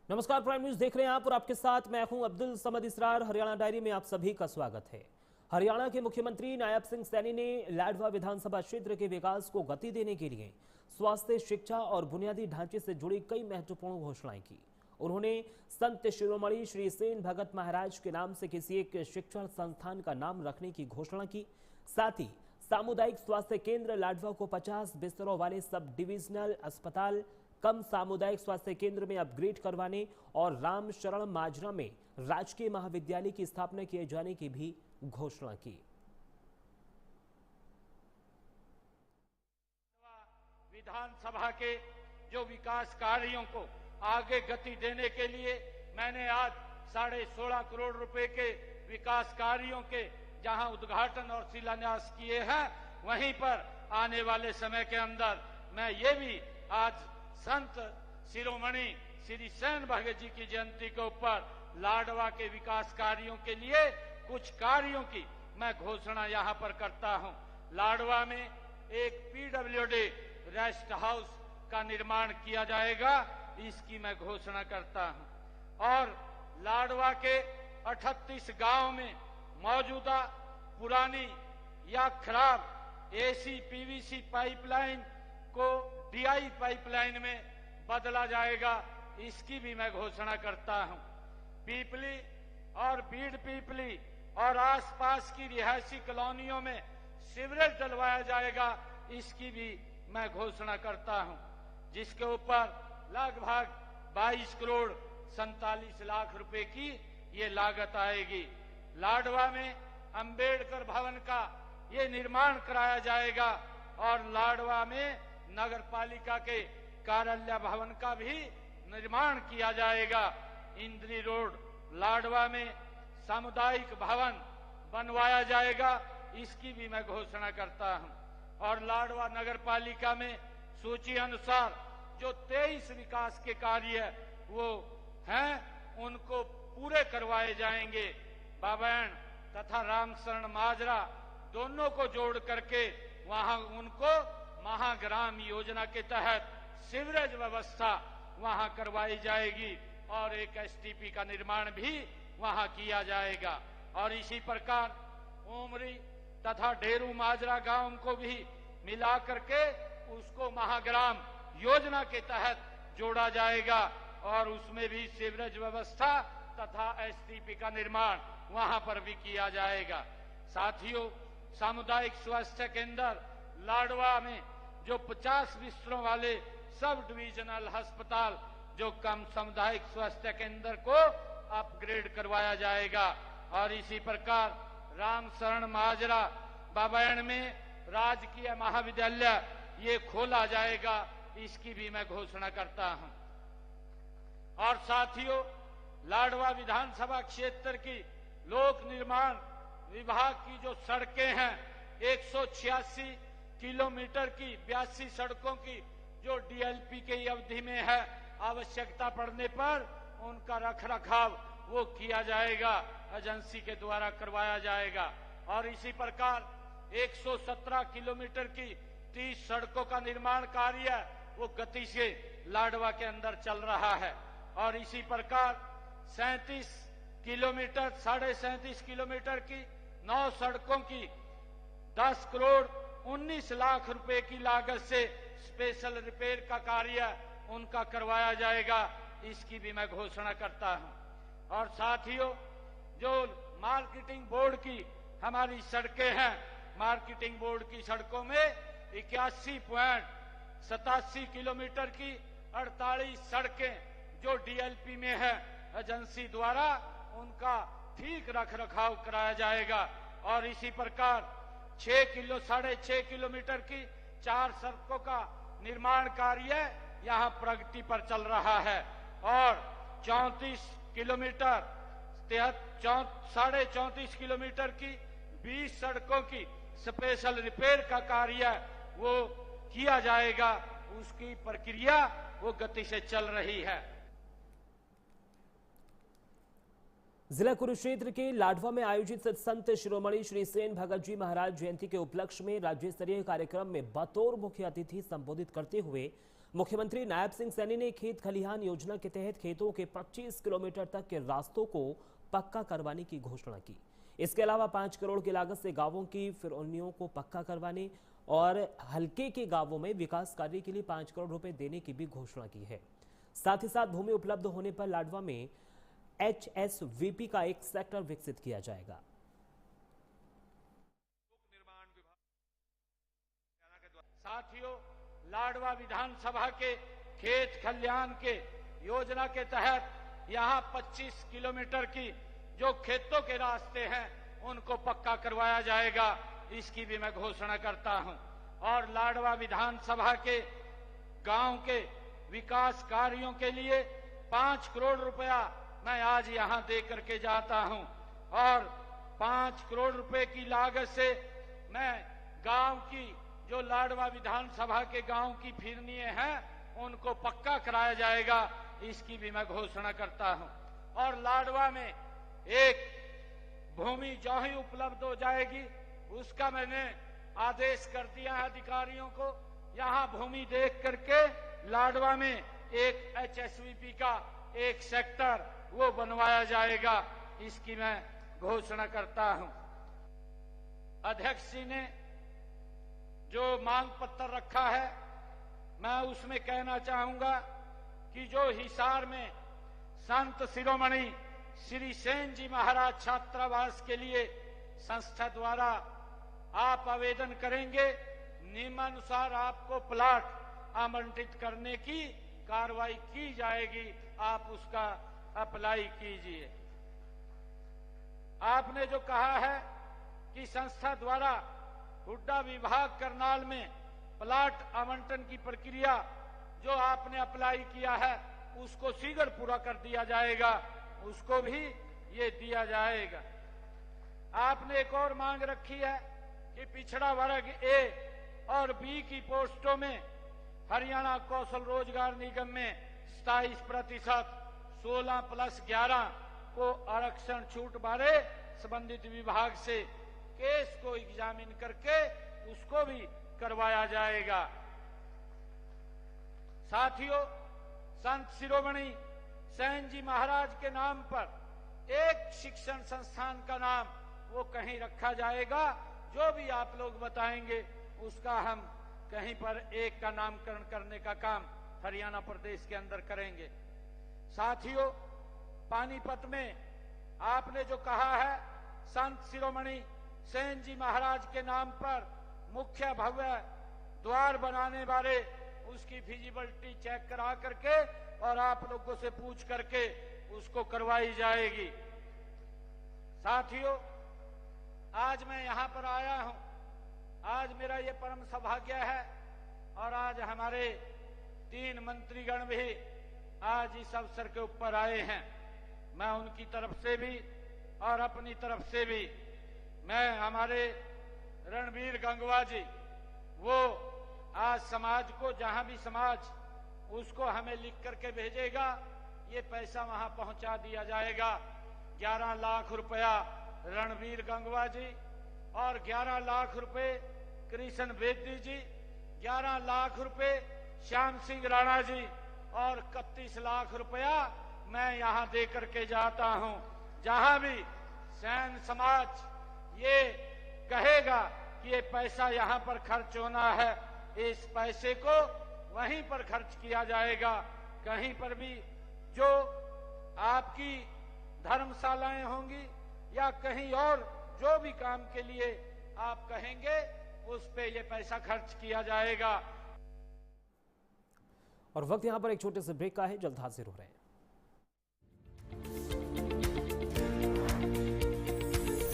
नमस्कार, prime news देख रहे हैं आप और आपके साथ मैं हूं अब्दुल समद इसरार। हरियाणा डायरी में आप सभी का स्वागत है। हरियाणा के मुख्यमंत्री नायब सिंह सैनी ने लाडवा विधानसभा क्षेत्र के विकास को गति देने के लिए स्वास्थ्य, शिक्षा और बुनियादी ढांचे से जुड़ी कई महत्वपूर्ण घोषणाएं की। उन्होंने संत शिरोमणि श्री सेन भगत महाराज के नाम से किसी एक शिक्षण संस्थान का नाम रखने की घोषणा की। साथ ही सामुदायिक स्वास्थ्य केंद्र लाडवा को 50 बिस्तरों वाले सब डिविजनल अस्पताल कम सामुदायिक स्वास्थ्य केंद्र में अपग्रेड करवाने और राम शरण माजरा में राजकीय महाविद्यालय की स्थापना किए जाने की भी घोषणा की। विधानसभा के जो विकास कार्यों को आगे गति देने के लिए मैंने आज 16.5 करोड़ रुपए के विकास कार्यों के जहां उद्घाटन और शिलान्यास किए हैं, वहीं पर आने वाले समय के अंदर मैं ये भी आज संत शिरोमणि श्री सेन भगत जी की जयंती के ऊपर लाडवा के विकास कार्यों के लिए कुछ कार्यों की मैं घोषणा यहां पर करता हूं। लाडवा में एक पीडब्ल्यूडी रेस्ट हाउस का निर्माण किया जाएगा, इसकी मैं घोषणा करता हूं। और लाडवा के 38 गांव में मौजूदा पुरानी या खराब एसी पीवीसी पाइपलाइन को डीआई पाइपलाइन में बदला जाएगा, इसकी भी मैं घोषणा करता हूं। पीपली और बीड़ पीपली और आसपास की रिहायशी कॉलोनियों में सीवरेज डलवाया जाएगा, इसकी भी मैं घोषणा करता हूं, जिसके ऊपर लगभग 22 करोड़ 47 लाख रुपए की ये लागत आएगी। लाडवा में अंबेडकर भवन का ये निर्माण कराया जाएगा और लाडवा में नगर पालिका के कार्यालय भवन का भी निर्माण किया जाएगा। इंद्री रोड लाडवा में सामुदायिक भवन बनवाया जाएगा, इसकी भी मैं घोषणा करता हूं। और लाडवा नगर पालिका में सूची अनुसार जो 23 विकास के कार्य वो हैं, उनको पूरे करवाए जाएंगे। बाबैन तथा रामशरण माजरा दोनों को जोड़ करके वहां उनको महाग्राम योजना के तहत सीवरेज व्यवस्था वहां करवाई जाएगी और एक एसटीपी का निर्माण भी वहां किया जाएगा। और इसी प्रकार उमरी तथा डेरू माजरा गांव को भी मिला करके उसको महाग्राम योजना के तहत जोड़ा जाएगा और उसमें भी सीवरेज व्यवस्था तथा एसटीपी का निर्माण वहां पर भी किया जाएगा। साथियों, सामुदायिक स्वास्थ्य केंद्र लाडवा में जो 50 बिस्तरों वाले सब डिविजनल अस्पताल जो कम सामुदायिक स्वास्थ्य केंद्र को अपग्रेड करवाया जाएगा। और इसी प्रकार राम शरण माजरा बाबैन में राजकीय महाविद्यालय ये खोला जाएगा, इसकी भी मैं घोषणा करता हूं। और साथियों, लाडवा विधानसभा क्षेत्र की लोक निर्माण विभाग की जो सड़कें हैं, 186 किलोमीटर की 82 सड़कों की जो डीएलपी की अवधि में है, आवश्यकता पड़ने पर उनका रखरखाव वो किया जाएगा, एजेंसी के द्वारा करवाया जाएगा। और इसी प्रकार 117 किलोमीटर की 30 सड़कों का निर्माण कार्य वो गति से लाडवा के अंदर चल रहा है। और इसी प्रकार 37 किलोमीटर 37.5 किलोमीटर की 9 सड़कों की 10 करोड़ 19 लाख रुपए की लागत से स्पेशल रिपेयर का कार्य उनका करवाया जाएगा, इसकी भी मैं घोषणा करता हूं। और साथियों, जो मार्केटिंग बोर्ड की हमारी सड़कें हैं, मार्केटिंग बोर्ड की सड़कों में 81.87 किलोमीटर की 48 सड़कें जो डीएलपी में है, एजेंसी द्वारा उनका ठीक रखरखाव कराया जाएगा। और इसी प्रकार 6.5 किलोमीटर की 4 सड़कों का निर्माण कार्य यहां प्रगति पर चल रहा है। और 34 किलोमीटर 34.5 किलोमीटर की 20 सड़कों की स्पेशल रिपेयर का कार्य वो किया जाएगा, उसकी प्रक्रिया वो गति से चल रही है। जिला कुरुक्षेत्र के लाडवा में आयोजित संत शिरोमणि श्री सेन भगत जी महाराज जयंती के उपलक्ष्य में राज्य स्तरीय कार्यक्रम में बतौर मुख्य अतिथि संबोधित करते हुए मुख्यमंत्री नायब सिंह सैनी ने खेत खलिहान योजना के तहत खेतों के 25 किलोमीटर तक के रास्तों को पक्का करवाने की घोषणा की। इसके अलावा 5 करोड़ की लागत से गांवों की फिरौनियों को पक्का करवाने और हल्के के गांवों में विकास कार्य के लिए 5 करोड़ रुपए देने की भी घोषणा की है। साथ ही साथ भूमि उपलब्ध होने पर लाडवा में HSVP का एक सेक्टर विकसित किया जाएगा। साथियों, लाडवा विधानसभा के खेत खलिहान के योजना के तहत यहां 25 किलोमीटर की जो खेतों के रास्ते हैं उनको पक्का करवाया जाएगा, इसकी भी मैं घोषणा करता हूं। और लाडवा विधानसभा के गांव के विकास कार्यों के लिए 5 करोड़ रुपया मैं आज यहां दे करके जाता हूं। और 5 करोड़ रुपए की लागत से मैं गांव की जो लाडवा विधानसभा के गांव की फिरनियां हैं उनको पक्का कराया जाएगा, इसकी भी मैं घोषणा करता हूं। और लाडवा में एक भूमि जो ही उपलब्ध हो जाएगी उसका मैंने आदेश कर दिया है अधिकारियों को। यहां भूमि देख करके लाडवा में एक HSVP का एक सेक्टर वो बनवाया जाएगा, इसकी मैं घोषणा करता हूं। अध्यक्ष जी ने जो मांग पत्र रखा है मैं उसमें कहना चाहूंगा कि जो हिसार में संत शिरोमणि श्री सेन जी महाराज छात्रावास के लिए संस्था द्वारा आप आवेदन करेंगे, नियमानुसार आपको प्लाट आवंटित करने की कार्रवाई की जाएगी, आप उसका अप्लाई कीजिए। आपने जो कहा है कि संस्था द्वारा हुड्डा विभाग करनाल में प्लाट आवंटन की प्रक्रिया जो आपने अप्लाई किया है उसको शीघ्र पूरा कर दिया जाएगा, उसको भी ये दिया जाएगा। आपने एक और मांग रखी है कि पिछड़ा वर्ग A और B की पोस्टों में हरियाणा कौशल रोजगार निगम में 27% 16+11 को आरक्षण छूट बारे संबंधित विभाग से केस को एग्जामिन करके उसको भी करवाया जाएगा। साथियों, संत शिरोमणि सेन जी महाराज के नाम पर एक शिक्षण संस्थान का नाम वो कहीं रखा जाएगा, जो भी आप लोग बताएंगे उसका हम कहीं पर एक का नामकरण करने का काम हरियाणा प्रदेश के अंदर करेंगे। साथियों, पानीपत में आपने जो कहा है संत शिरोमणि सेन जी महाराज के नाम पर मुख्य भव्य द्वार बनाने बारे उसकी फिजिबिलिटी चेक करा करके और आप लोगों से पूछ करके उसको करवाई जाएगी। साथियों, आज मैं यहां पर आया हूं, आज मेरा ये परम सौभाग्य है और आज हमारे 3 मंत्रीगण भी आज इस अवसर के ऊपर आए हैं। मैं उनकी तरफ से भी और अपनी तरफ से भी मैं हमारे रणबीर गंगवा जी वो आज समाज को जहां भी समाज उसको हमें लिख करके भेजेगा, ये पैसा वहां पहुंचा दिया जाएगा। 11 लाख रुपया रणबीर गंगवा जी और 11 लाख रुपए कृष्ण बेदी जी, 11 लाख रुपए श्याम सिंह राणा जी और 31 लाख रुपया मैं यहां दे करके जाता हूं। जहां भी सैन समाज ये कहेगा कि ये पैसा यहां पर खर्च होना है, इस पैसे को वहीं पर खर्च किया जाएगा। कहीं पर भी जो आपकी धर्मशालाएं होंगी या कहीं और जो भी काम के लिए आप कहेंगे उस पे ये पैसा खर्च किया जाएगा। और वक्त यहां पर एक छोटे से ब्रेक का है, जल्द हाजिर हो रहे हैं।